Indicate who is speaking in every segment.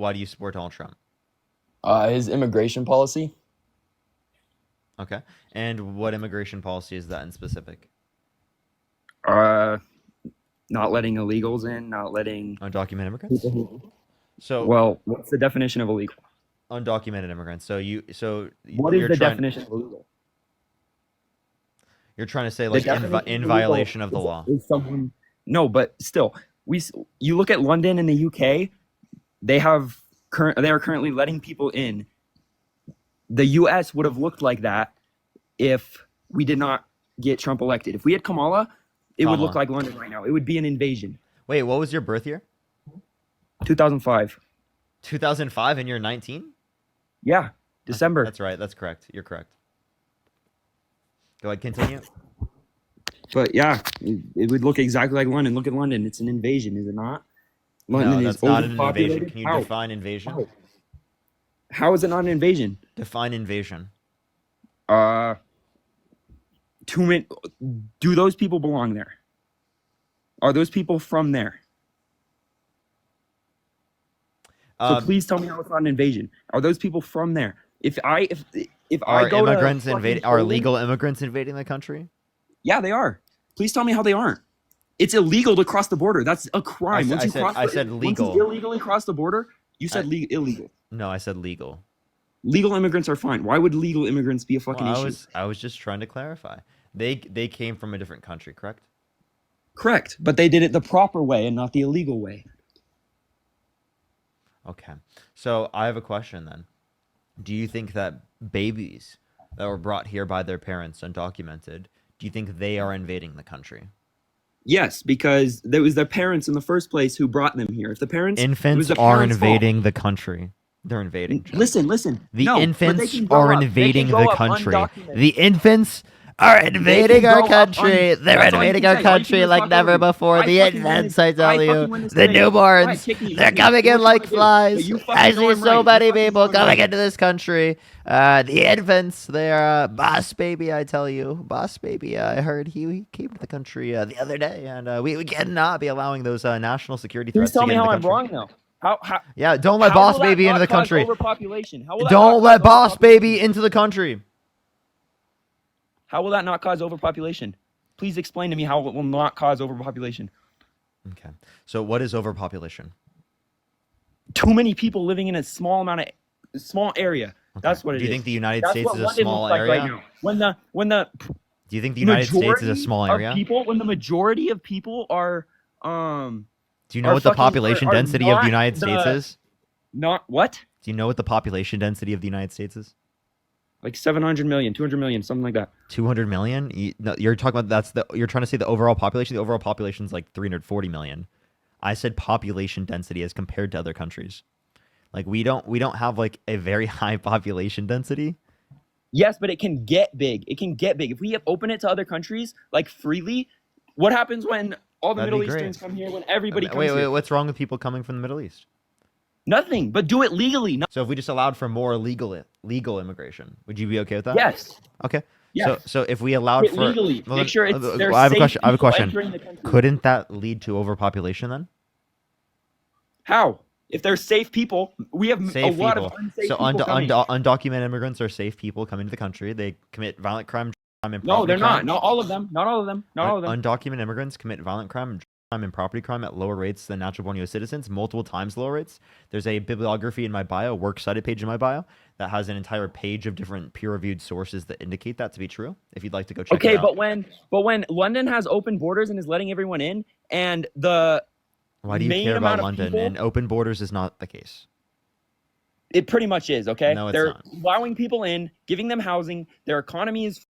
Speaker 1: Why do you support Donald Trump?
Speaker 2: His immigration policy.
Speaker 1: Okay. And what immigration policy is that in specific?
Speaker 3: Uh, Not letting illegals in, not letting
Speaker 1: Undocumented immigrants?
Speaker 3: people who.
Speaker 1: So
Speaker 3: Well, what's the definition of illegal?
Speaker 1: undocumented immigrants. So
Speaker 3: What is
Speaker 1: you're
Speaker 3: the
Speaker 1: trying
Speaker 3: definition of illegal?
Speaker 1: you're trying to say
Speaker 3: The
Speaker 1: like
Speaker 3: definition
Speaker 1: in
Speaker 3: of
Speaker 1: violation of the
Speaker 3: illegal
Speaker 1: law.
Speaker 3: is someone. No, but still, you look at London and the UK, they are currently letting people in. The US would have looked like that if we did not get Trump elected. If we had Kamala, it would look
Speaker 1: Kamala.
Speaker 3: like London right now. It would be an invasion.
Speaker 1: Wait, what was your birth year?
Speaker 3: 2005.
Speaker 1: 2005 and you're 19?
Speaker 3: Yeah, December.
Speaker 1: That's right. That's correct. You're correct. Go ahead, continue.
Speaker 3: But yeah, it would look exactly like London. Look at London. It's an invasion, is it not?
Speaker 1: No,
Speaker 3: London
Speaker 1: that's
Speaker 3: is
Speaker 1: not an
Speaker 3: overpopulated.
Speaker 1: invasion. Can you
Speaker 3: How?
Speaker 1: define invasion?
Speaker 3: How? How is it not an invasion?
Speaker 1: Define invasion.
Speaker 3: Too many. Do those people belong there? Are those people from there? So please tell me how it's not an invasion. Are those people from there? If I
Speaker 1: Are
Speaker 3: go to
Speaker 1: immigrants
Speaker 3: fucking
Speaker 1: invading? Are
Speaker 3: Poland-
Speaker 1: legal immigrants invading the country?
Speaker 3: Yeah, they are. Please tell me how they aren't. It's illegal to cross the border. That's a crime.
Speaker 1: I said
Speaker 3: Once
Speaker 1: legal.
Speaker 3: you illegally cross the border, you said illegal.
Speaker 1: No, I said legal.
Speaker 3: Legal immigrants are fine. Why would legal immigrants be a fucking
Speaker 1: Well,
Speaker 3: issue?
Speaker 1: I was just trying to clarify. They came from a different country, correct?
Speaker 3: Correct, but they did it the proper way and not the illegal way.
Speaker 1: Okay. So I have a question then. Do you think that babies that were brought here by their parents undocumented, do you think they are invading the country?
Speaker 3: Yes, because it was their parents in the first place who brought them here. If the parents, it was
Speaker 1: Infants
Speaker 3: the
Speaker 1: are
Speaker 3: parents' fault.
Speaker 1: invading the country. They're invading. Jeff.
Speaker 3: Listen.
Speaker 1: The
Speaker 3: No, but they
Speaker 1: infants
Speaker 3: can grow
Speaker 1: are
Speaker 3: up- they
Speaker 1: invading
Speaker 3: can grow
Speaker 1: the
Speaker 3: up
Speaker 1: country.
Speaker 3: undocumented.
Speaker 1: The infants are invading
Speaker 3: grow
Speaker 1: our
Speaker 3: up
Speaker 1: country.
Speaker 3: un-
Speaker 1: They're
Speaker 3: That's all you
Speaker 1: invading
Speaker 3: can
Speaker 1: our
Speaker 3: say. All you can
Speaker 1: country
Speaker 3: do is
Speaker 1: like
Speaker 3: talk
Speaker 1: never
Speaker 3: over me.
Speaker 1: before.
Speaker 3: I
Speaker 1: The
Speaker 3: fucking win
Speaker 1: infants,
Speaker 3: this-
Speaker 1: I tell
Speaker 3: I
Speaker 1: you,
Speaker 3: fucking win this
Speaker 1: the
Speaker 3: debate.
Speaker 1: newborns,
Speaker 3: Right, kick me,
Speaker 1: they're
Speaker 3: let me-
Speaker 1: coming
Speaker 3: do
Speaker 1: in
Speaker 3: what you
Speaker 1: like
Speaker 3: wanna do.
Speaker 1: flies.
Speaker 3: But you fucking
Speaker 1: I
Speaker 3: know
Speaker 1: see
Speaker 3: I'm
Speaker 1: so
Speaker 3: right. You
Speaker 1: many
Speaker 3: fucking
Speaker 1: people
Speaker 3: know I'm
Speaker 1: coming
Speaker 3: right.
Speaker 1: into this country. The infants, they're boss baby, I tell you, boss baby. I heard he came to the country the other day, and we cannot be allowing those national security threats.
Speaker 3: Please tell
Speaker 1: to
Speaker 3: me
Speaker 1: get into
Speaker 3: how
Speaker 1: the
Speaker 3: I'm
Speaker 1: country.
Speaker 3: wrong, though. How
Speaker 1: Yeah, don't let
Speaker 3: how
Speaker 1: boss
Speaker 3: will that
Speaker 1: baby
Speaker 3: not
Speaker 1: into the
Speaker 3: cause
Speaker 1: country.
Speaker 3: Overpopulation. How will that
Speaker 1: Don't
Speaker 3: not
Speaker 1: let
Speaker 3: cause
Speaker 1: boss
Speaker 3: overpopulation?
Speaker 1: baby into the country.
Speaker 3: How will that not cause overpopulation? Please explain to me how it will not cause overpopulation.
Speaker 1: Okay. So what is overpopulation?
Speaker 3: Too many people living in a small area.
Speaker 1: Okay.
Speaker 3: That's what it is.
Speaker 1: Do you think the United
Speaker 3: That's
Speaker 1: States
Speaker 3: what
Speaker 1: is a
Speaker 3: London
Speaker 1: small
Speaker 3: looks like
Speaker 1: area?
Speaker 3: right now. When the
Speaker 1: Do you think the United States is a
Speaker 3: majority
Speaker 1: small
Speaker 3: of
Speaker 1: area?
Speaker 3: people, when the majority of people are
Speaker 1: Do you know
Speaker 3: are
Speaker 1: what the
Speaker 3: fucking-
Speaker 1: population
Speaker 3: are
Speaker 1: density of the
Speaker 3: not
Speaker 1: United States
Speaker 3: the-
Speaker 1: is?
Speaker 3: not what?
Speaker 1: Do you know what the population density of the United States is?
Speaker 3: Like 700 million, 200 million, something like that.
Speaker 1: 200 million? No, you're talking about you're trying to say the overall population. The overall population is like 340 million. I said population density as compared to other countries. Like we don't have like a very high population density.
Speaker 3: Yes, but it can get big. It can get big. If we open it to other countries like freely, what happens when all the
Speaker 1: That'd
Speaker 3: Middle
Speaker 1: be great.
Speaker 3: Easterns come here, when everybody comes
Speaker 1: Wait,
Speaker 3: here?
Speaker 1: what's wrong with people coming from the Middle East?
Speaker 3: Nothing, but do it legally.
Speaker 1: So if we just allowed for more legal immigration, would you be okay with that?
Speaker 3: Yes.
Speaker 1: Okay.
Speaker 3: Yes.
Speaker 1: So if we allowed
Speaker 3: Do it
Speaker 1: for
Speaker 3: legally.
Speaker 1: well,
Speaker 3: Make sure it's there's
Speaker 1: I have a
Speaker 3: safe
Speaker 1: question. I have a
Speaker 3: people
Speaker 1: question.
Speaker 3: entering the country.
Speaker 1: Couldn't that lead to overpopulation then?
Speaker 3: How? If there's safe people, we have
Speaker 1: Safe
Speaker 3: a lot
Speaker 1: people.
Speaker 3: of unsafe
Speaker 1: So
Speaker 3: people coming.
Speaker 1: undocumented immigrants are safe people coming to the country. They commit violent crime and property
Speaker 3: No, they're not.
Speaker 1: crime.
Speaker 3: Not all of them. Not all of them. Not all of them.
Speaker 1: Undocumented immigrants commit violent crime and property crime at lower rates than natural-born U.S. citizens, multiple times lower rates. There's a bibliography in my bio, works cited page in my bio, that has an entire page of different peer-reviewed sources that indicate that to be true. If you'd like to go check
Speaker 3: Okay,
Speaker 1: it out.
Speaker 3: but when London has open borders and is letting everyone in, and the
Speaker 1: Why do you
Speaker 3: main
Speaker 1: care
Speaker 3: amount
Speaker 1: about
Speaker 3: of
Speaker 1: London?
Speaker 3: people-
Speaker 1: And open borders is not the case.
Speaker 3: it pretty much is, okay?
Speaker 1: No, it's
Speaker 3: they're
Speaker 1: not.
Speaker 3: allowing people in, giving them housing. Their economy is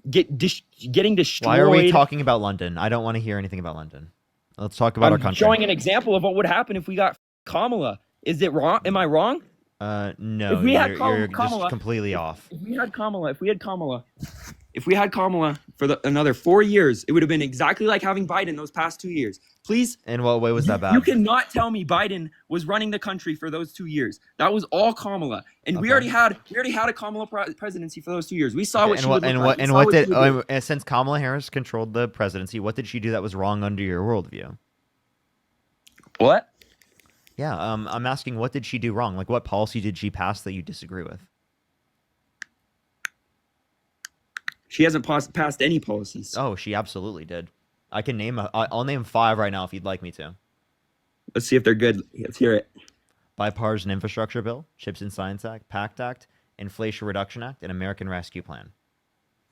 Speaker 3: getting destroyed.
Speaker 1: Why are we talking about London? I don't want to hear anything about London. Let's talk about our
Speaker 3: I'm
Speaker 1: country.
Speaker 3: showing an example of what would happen if we got Kamala. Is it wrong? Am I wrong?
Speaker 1: No,
Speaker 3: If we had
Speaker 1: you're
Speaker 3: Kamala-
Speaker 1: just completely off.
Speaker 3: If we had Kamala for another 4 years, it would have been exactly like having Biden those past 2 years. Please,
Speaker 1: In what way was that bad?
Speaker 3: you cannot tell me Biden was running the country for those 2 years. That was all Kamala, and we
Speaker 1: Okay.
Speaker 3: already had a Kamala presidency for those 2 years. We saw what
Speaker 1: and
Speaker 3: she
Speaker 1: what
Speaker 3: would look
Speaker 1: and
Speaker 3: like.
Speaker 1: what
Speaker 3: We
Speaker 1: and
Speaker 3: saw
Speaker 1: what
Speaker 3: what she
Speaker 1: did
Speaker 3: would do.
Speaker 1: since Kamala Harris controlled the presidency, what did she do that was wrong under your worldview?
Speaker 3: What?
Speaker 1: Yeah, I'm asking what did she do wrong? Like what policy did she pass that you disagree with?
Speaker 3: She hasn't passed any policies.
Speaker 1: Oh, she absolutely did. I can name I'll name 5 right now if you'd like me to.
Speaker 3: Let's see if they're good. Let's hear it.
Speaker 1: Bipartisan Infrastructure Bill, Chips and Science Act, PACT Act, Inflation Reduction Act, and American Rescue Plan.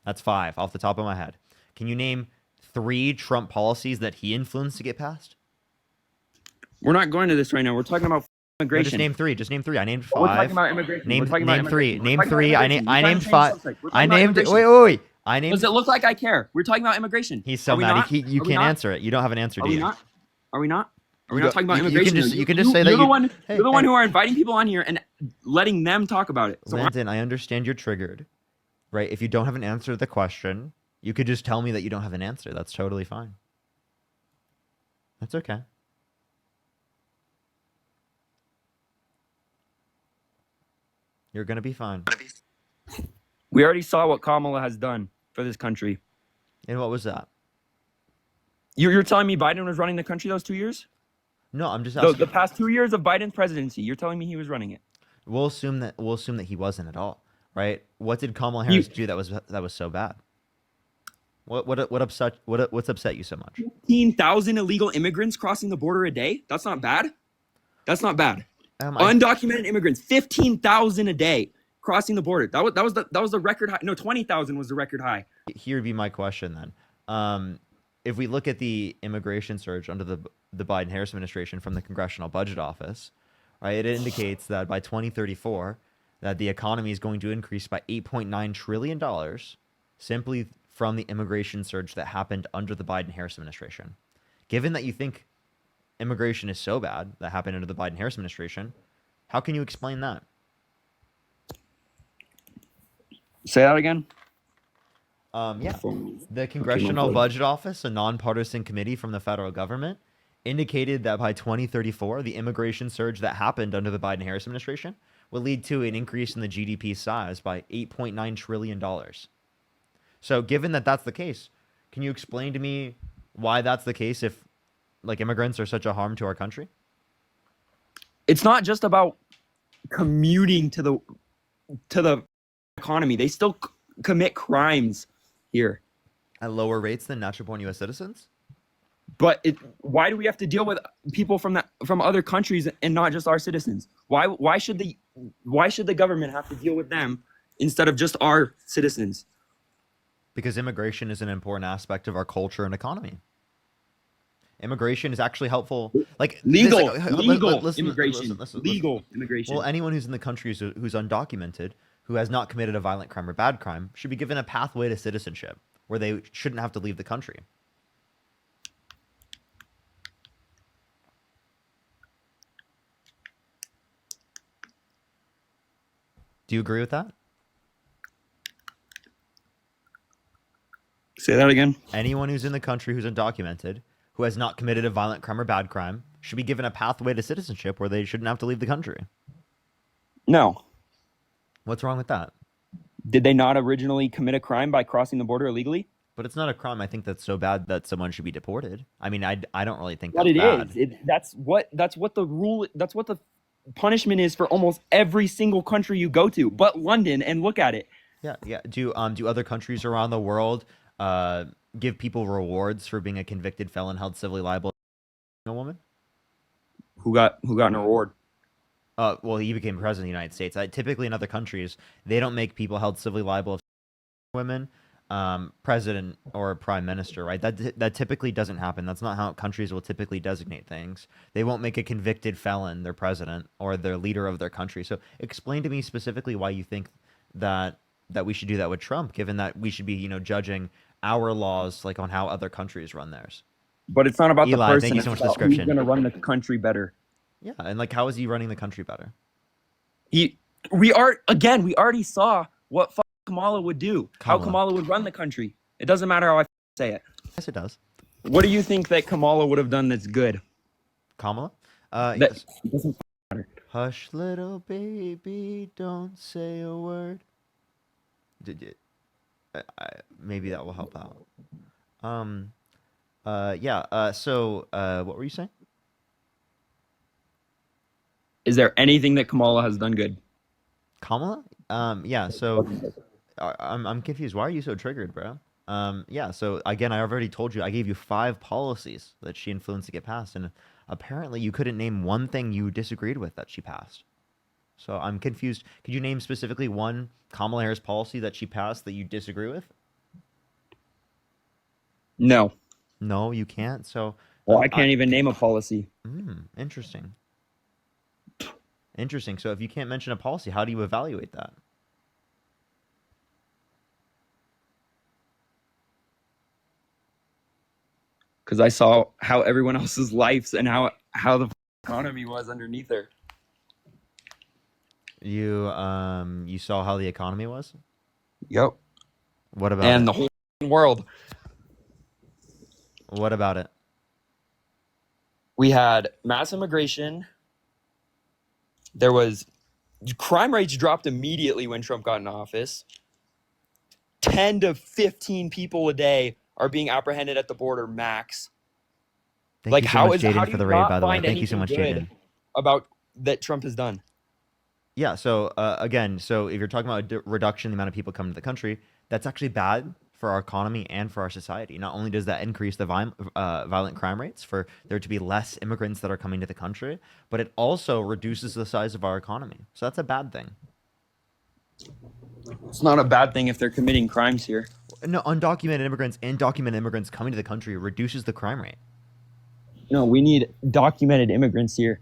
Speaker 1: That's 5 off the top of my head. Can you name 3 Trump policies that he influenced to get passed?
Speaker 3: We're not going to this right now. We're talking about
Speaker 1: No,
Speaker 3: immigration.
Speaker 1: just name 3. Just name 3. I named 5.
Speaker 3: We're talking about immigration.
Speaker 1: Name
Speaker 3: We're talking
Speaker 1: name
Speaker 3: about
Speaker 1: 3.
Speaker 3: immigration.
Speaker 1: Name
Speaker 3: We're talking about
Speaker 1: 3.
Speaker 3: immigration.
Speaker 1: I
Speaker 3: You're trying
Speaker 1: named
Speaker 3: to change
Speaker 1: 5.
Speaker 3: the subject. We're
Speaker 1: I
Speaker 3: talking about
Speaker 1: named.
Speaker 3: immigration.
Speaker 1: Wait. I named.
Speaker 3: Does it look like I care? We're talking about immigration.
Speaker 1: He's so
Speaker 3: Are we
Speaker 1: mad.
Speaker 3: not?
Speaker 1: You
Speaker 3: Are we
Speaker 1: can't
Speaker 3: not?
Speaker 1: answer it. You don't have an answer,
Speaker 3: Are
Speaker 1: do
Speaker 3: we
Speaker 1: you?
Speaker 3: not? Are we not? Are we
Speaker 1: You
Speaker 3: not talking about
Speaker 1: you
Speaker 3: immigration?
Speaker 1: you can just say that
Speaker 3: you're the one.
Speaker 1: Hey,
Speaker 3: you're the
Speaker 1: hey.
Speaker 3: one who are inviting people on here and letting them talk about it. So
Speaker 1: Landon, I understand you're triggered, right? If you don't have an answer to the question, you could just tell me that you don't have an answer. That's totally fine. That's okay. You're gonna be fine.
Speaker 3: we already saw what Kamala has done for this country.
Speaker 1: And what was that?
Speaker 3: You're telling me Biden was running the country those 2 years?
Speaker 1: No, I'm just
Speaker 3: The
Speaker 1: asking.
Speaker 3: past 2 years of Biden's presidency, you're telling me he was running it?
Speaker 1: We'll assume that he wasn't at all, right? What did Kamala Harris do that was so bad? What's upset you so much?
Speaker 3: 15,000 illegal immigrants crossing the border a day? That's not bad. That's not bad.
Speaker 1: I,
Speaker 3: Undocumented immigrants, 15,000 a day crossing the border. That was the record high. No, 20,000 was the record high.
Speaker 1: Here would be my question then. If we look at the immigration surge under the Biden-Harris administration from the Congressional Budget Office, right, it indicates that by 2034, that the economy is going to increase by $8.9 trillion simply from the immigration surge that happened under the Biden-Harris administration. Given that you think immigration is so bad that happened under the Biden-Harris administration, how can you explain that?
Speaker 3: Say that again.
Speaker 1: Yeah, the Congressional Budget Office, a nonpartisan committee from the federal government, indicated that by 2034, the immigration surge that happened under the Biden-Harris administration will lead to an increase in the GDP size by $8.9 trillion. So given that that's the case, can you explain to me why that's the case if like immigrants are such a harm to our country?
Speaker 3: It's not just about commuting to the economy. They still commit crimes here.
Speaker 1: At lower rates than natural born U.S. citizens?
Speaker 3: But why do we have to deal with people from other countries and not just our citizens? Why should the government have to deal with them instead of just our citizens?
Speaker 1: Because immigration is an important aspect of our culture and economy. Immigration is actually helpful. Like
Speaker 3: legal
Speaker 1: listen,
Speaker 3: immigration.
Speaker 1: listen.
Speaker 3: Legal immigration.
Speaker 1: Well, anyone who's in the country who's undocumented, who has not committed a violent crime or bad crime, should be given a pathway to citizenship where they shouldn't have to leave the country. Do you agree with that?
Speaker 3: Say that again.
Speaker 1: Anyone who's in the country who's undocumented, who has not committed a violent crime or bad crime, should be given a pathway to citizenship where they shouldn't have to leave the country.
Speaker 3: No.
Speaker 1: What's wrong with that?
Speaker 3: Did they not originally commit a crime by crossing the border illegally?
Speaker 1: But it's not a crime. I think that's so bad that someone should be deported. I mean, I don't really think
Speaker 3: But
Speaker 1: that's
Speaker 3: it
Speaker 1: bad.
Speaker 3: is. That's what the punishment is for almost every single country you go to, but London, and look at it.
Speaker 1: Yeah. Do other countries around the world give people rewards for being a convicted felon held civilly liable a woman?
Speaker 3: Who got an award?
Speaker 1: Well, he became president of the United States. Typically in other countries, they don't make people held civilly liable of women president or prime minister, right? That typically doesn't happen. That's not how countries will typically designate things. They won't make a convicted felon their president or their leader of their country. So explain to me specifically why you think that we should do that with Trump, given that we should be, judging our laws like on how other countries run theirs.
Speaker 3: But it's not about
Speaker 1: Eli,
Speaker 3: the person.
Speaker 1: thank you so much
Speaker 3: It's
Speaker 1: for the
Speaker 3: about who's
Speaker 1: description.
Speaker 3: going to run the country better.
Speaker 1: Yeah, and like how is he running the country better?
Speaker 3: We already saw what Kamala would do. How Kamala would run the country. It doesn't matter how I say it.
Speaker 1: Yes, it does.
Speaker 3: What do you think that Kamala would have done that's good?
Speaker 1: Kamala?
Speaker 3: That doesn't matter.
Speaker 1: Hush, little baby, don't say a word. Maybe that will help out. So what were you saying?
Speaker 3: Is there anything that Kamala has done good?
Speaker 1: Kamala? Yeah. So I'm confused. Why are you so triggered, bro? Yeah. So again, I already told you. I gave you 5 policies that she influenced to get passed, and apparently you couldn't name one thing you disagreed with that she passed. So I'm confused. Could you name specifically one Kamala Harris policy that she passed that you disagree with?
Speaker 3: No.
Speaker 1: No, you can't. So,
Speaker 3: Well, I can't even name a policy.
Speaker 1: interesting. Interesting. So if you can't mention a policy, how do you evaluate that?
Speaker 3: Because I saw how everyone else's lives and how the economy was underneath her.
Speaker 1: You saw how the economy was?
Speaker 3: Yep.
Speaker 1: What about
Speaker 3: And
Speaker 1: it?
Speaker 3: the whole world.
Speaker 1: What about it?
Speaker 3: We had mass immigration. There was crime rates dropped immediately when Trump got in office. 10 to 15 people a day are being apprehended at the border max.
Speaker 1: Thank you so much, Jaden,
Speaker 3: do
Speaker 1: for the
Speaker 3: you
Speaker 1: raid,
Speaker 3: not
Speaker 1: by the way.
Speaker 3: find
Speaker 1: Thank you so much,
Speaker 3: anything
Speaker 1: Jaden.
Speaker 3: good about that Trump has done?
Speaker 1: Yeah, so again, so if you're talking about a reduction in the amount of people coming to the country, that's actually bad for our economy and for our society. Not only does that increase the violent crime rates for there to be less immigrants that are coming to the country, but it also reduces the size of our economy. So that's a bad thing.
Speaker 3: It's not a bad thing if they're committing crimes here.
Speaker 1: No, undocumented immigrants and documented immigrants coming to the country reduces the crime rate.
Speaker 3: No, we need documented immigrants here.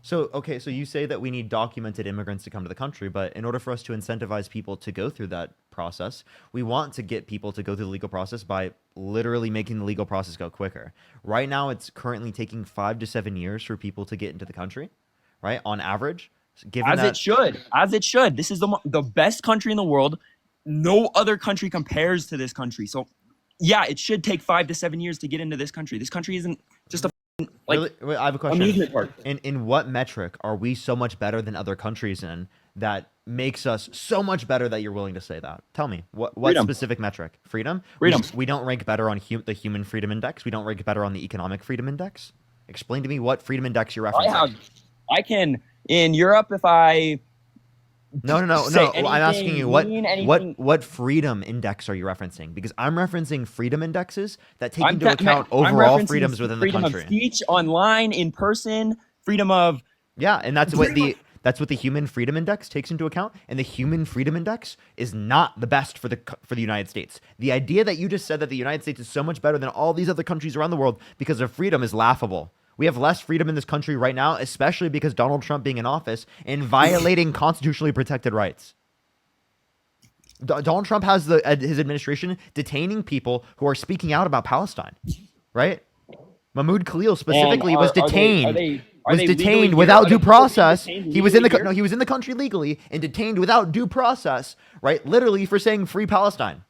Speaker 1: So, okay, so you say that we need documented immigrants to come to the country, but in order for us to incentivize people to go through that process, we want to get people to go through the legal process by literally making the legal process go quicker. Right now, it's currently taking 5 to 7 years for people to get into the country, right? On average, given
Speaker 3: As
Speaker 1: that
Speaker 3: it should. As it should. This is the best country in the world. No other country compares to this country. So, yeah, it should take 5 to 7 years to get into this country. This country isn't just a
Speaker 1: really, wait, I have a question.
Speaker 3: amusement park.
Speaker 1: In what metric are we so much better than other countries in that makes us so much better that you're willing to say that? Tell me, what
Speaker 3: Freedom.
Speaker 1: specific metric? Freedom?
Speaker 3: Freedom.
Speaker 1: We don't rank better on the Human Freedom Index. We don't rank better on the Economic Freedom Index. Explain to me what freedom index you're referencing.
Speaker 3: I can in Europe if I
Speaker 1: No. I'm asking you what freedom index are you referencing? Because I'm referencing freedom indexes that take into account overall freedoms within the country.
Speaker 3: Freedom of speech, online, in person, freedom of
Speaker 1: and that's what the Human Freedom Index takes into account. And the Human Freedom Index is not the best for the United States. The idea that you just said that the United States is so much better than all these other countries around the world because of freedom is laughable. We have less freedom in this country right now, especially because Donald Trump being in office and violating constitutionally protected rights. Donald Trump has his administration detaining people who are speaking out about Palestine, right? Mahmoud Khalil specifically was detained. Was detained without due process. He was in the country legally and detained without due process, right? Literally for saying free Palestine.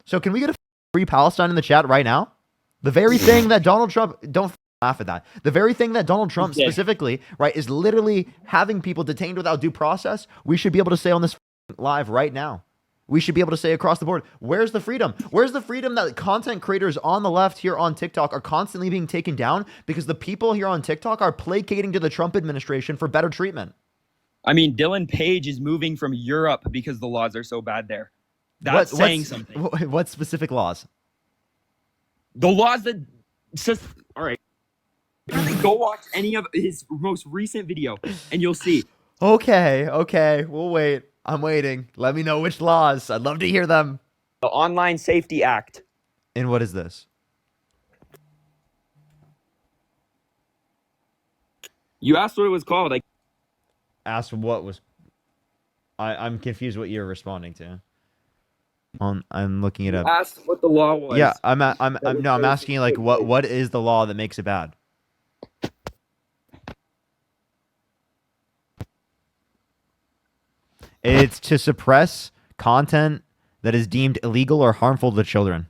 Speaker 1: So can we get a free Palestine in the chat right now? The very thing that Donald Trump, don't laugh at that. The very thing that Donald Trump specifically, right, is literally having people detained without due process. We should be able to say on this live right now. We should be able to say across the board, where's the freedom? Where's the freedom that content creators on the left here on TikTok are constantly being taken down because the people here on TikTok are placating to the Trump administration for better treatment?
Speaker 3: I mean, Dylan Page is moving from Europe because the laws are so bad there. That's saying something.
Speaker 1: What specific laws?
Speaker 3: The laws that says, all right, go watch any of his most recent video and you'll see.
Speaker 1: Okay, we'll wait. I'm waiting. Let me know which laws. I'd love to hear them.
Speaker 3: The Online Safety Act.
Speaker 1: And what is this?
Speaker 3: You asked what it was called. I
Speaker 1: asked what was. I'm confused what you're responding to. I'm looking it up.
Speaker 3: Asked what the law was.
Speaker 1: Yeah, I'm asking like what is the law that makes it bad? It's to suppress content that is deemed illegal or harmful to children.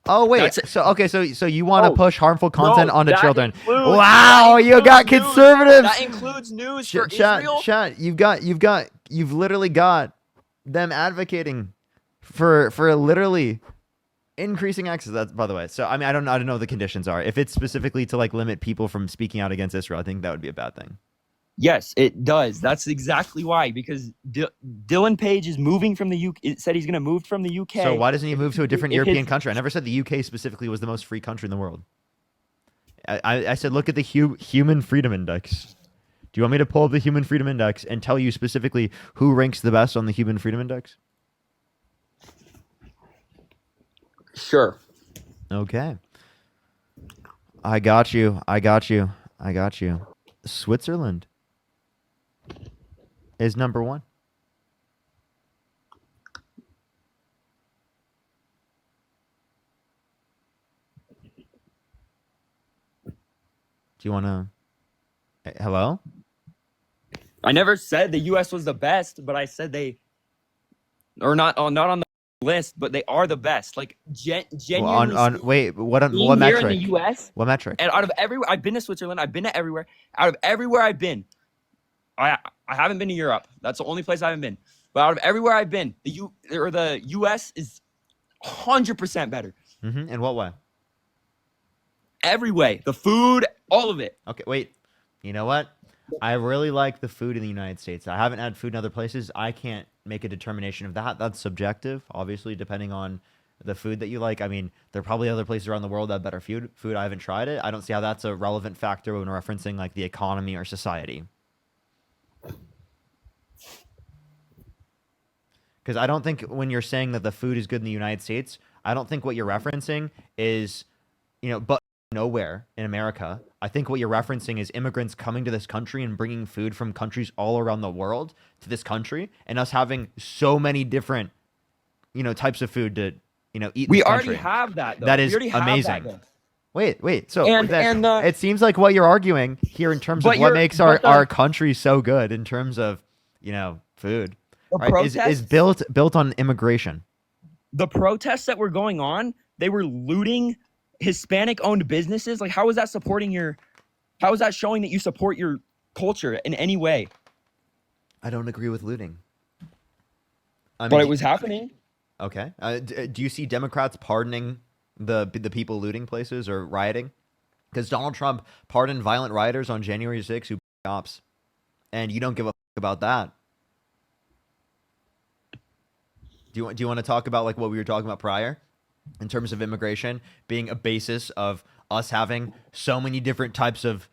Speaker 1: Oh wait, so you want to push harmful content onto children? Wow, you got conservatives.
Speaker 3: That includes news for Israel.
Speaker 1: Chat, you've literally got them advocating for literally Increasing access. That's by the way. So I mean, I don't know what the conditions are. If it's specifically to like limit people from speaking out against Israel, I think that would be a bad thing.
Speaker 3: Yes, it does. That's exactly why. Because Dylan Page is moving from the UK. It said he's going to move from the UK.
Speaker 1: So why doesn't he move to a different
Speaker 3: if
Speaker 1: European
Speaker 3: his-
Speaker 1: country? I never said the UK specifically was the most free country in the world. I said look at the Human Freedom Index. Do you want me to pull up the Human Freedom Index and tell you specifically who ranks the best on the Human Freedom Index?
Speaker 3: Sure.
Speaker 1: Okay. I got you. Switzerland is number 1. Do you want to... Hello?
Speaker 3: I never said the U.S. was the best, but I said they are not on the list, but they are the best. Like genuinely.
Speaker 1: Well, wait, what
Speaker 3: being
Speaker 1: metric?
Speaker 3: here in the U.S.
Speaker 1: What metric?
Speaker 3: And out of everywhere, I've been to Switzerland. I've been to everywhere. Out of everywhere I've been, I haven't been to Europe. That's the only place I haven't been. But out of everywhere I've been, the U.S. is 100% better.
Speaker 1: Mm-hmm. In what way?
Speaker 3: Every way, the food, all of it.
Speaker 1: Okay, wait. You know what? I really like the food in the United States. I haven't had food in other places. I can't make a determination of that. That's subjective, obviously, depending on the food that you like. I mean, there are probably other places around the world that have better food. I haven't tried it. I don't see how that's a relevant factor when referencing like the economy or society. Because I don't think when you're saying that the food is good in the United States, I don't think what you're referencing is, but nowhere in America. I think what you're referencing is immigrants coming to this country and bringing food from countries all around the world to this country, and us having so many different, types of food to, eat.
Speaker 3: We already have that, though.
Speaker 1: That is
Speaker 3: We already have
Speaker 1: amazing.
Speaker 3: that,
Speaker 1: Wait. So
Speaker 3: it
Speaker 1: seems like what you're arguing here in terms of what makes our country so good in terms of, food, right, is built on immigration.
Speaker 3: The protests that were going on, they were looting Hispanic-owned businesses. Like, how is that how is that showing that you support your culture in any way?
Speaker 1: I don't agree with looting.
Speaker 3: But it was happening.
Speaker 1: Okay. Do you see Democrats pardoning the people looting places or rioting? Because Donald Trump pardoned violent rioters on January 6th who cops, and you don't give a about that. Do you want to talk about like what we were talking about prior? In terms of immigration being a basis of us having so many different types of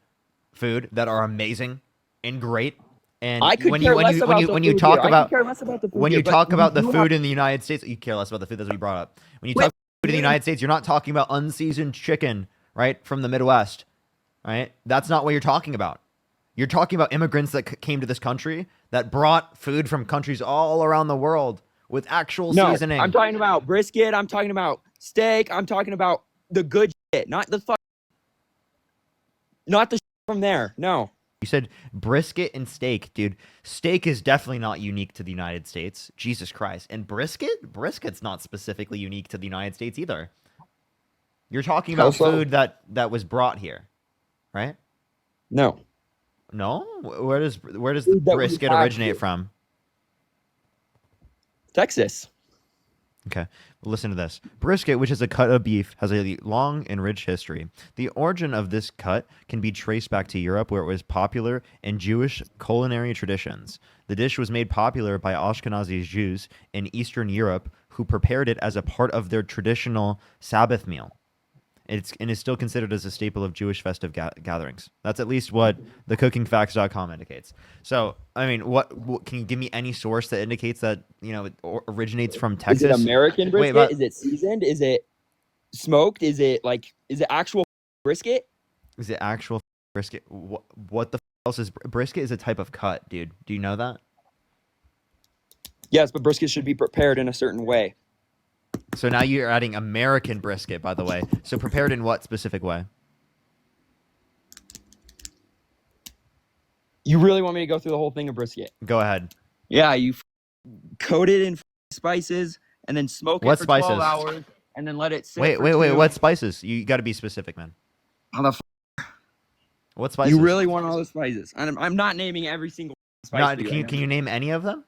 Speaker 1: food that are amazing and great. And when you talk about the food in the United States, you care less about the food that we brought up. When you talk about food in the United States, you're not talking about unseasoned chicken, right, from the Midwest, right? That's not what you're talking about. You're talking about immigrants that came to this country that brought food from countries all around the world with actual seasoning.
Speaker 3: I'm talking about brisket. I'm talking about steak. I'm talking about the good shit, not the shit from there. No.
Speaker 1: You said brisket and steak, dude. Steak is definitely not unique to the United States. Jesus Christ. And brisket's not specifically unique to the United States either. You're talking about food that was brought here, right?
Speaker 3: No.
Speaker 1: No? Where does the brisket originate from?
Speaker 3: Texas.
Speaker 1: Okay, well, listen to this. Brisket, which is a cut of beef, has a long and rich history. The origin of this cut can be traced back to Europe, where it was popular in Jewish culinary traditions. The dish was made popular by Ashkenazi Jews in Eastern Europe, who prepared it as a part of their traditional Sabbath meal. And is still considered as a staple of Jewish festive gatherings. That's at least what the cookingfacts.com indicates. So, I mean, what can you give me any source that indicates that, it originates from Texas?
Speaker 3: Is it American brisket? Is it seasoned? Is it smoked? Is it actual brisket?
Speaker 1: Is it actual brisket? What the else is brisket? Is a type of cut, dude. Do you know that?
Speaker 3: Yes, but brisket should be prepared in a certain way.
Speaker 1: So now you're adding American brisket, by the way. So prepared in what specific way?
Speaker 3: You really want me to go through the whole thing of brisket?
Speaker 1: Go ahead.
Speaker 3: Yeah, you coat it in spices and then smoke it for 12 hours and then let it sit.
Speaker 1: Wait. What spices? You got to be specific, man. What spices?
Speaker 3: You really want all the spices? I'm not naming every single spice.
Speaker 1: Can you name any of them?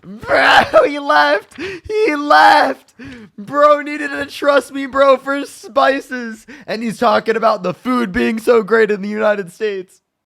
Speaker 1: Bro, he left. He left. Bro needed to trust me, bro, for spices. And he's talking about the food being so great in the United States.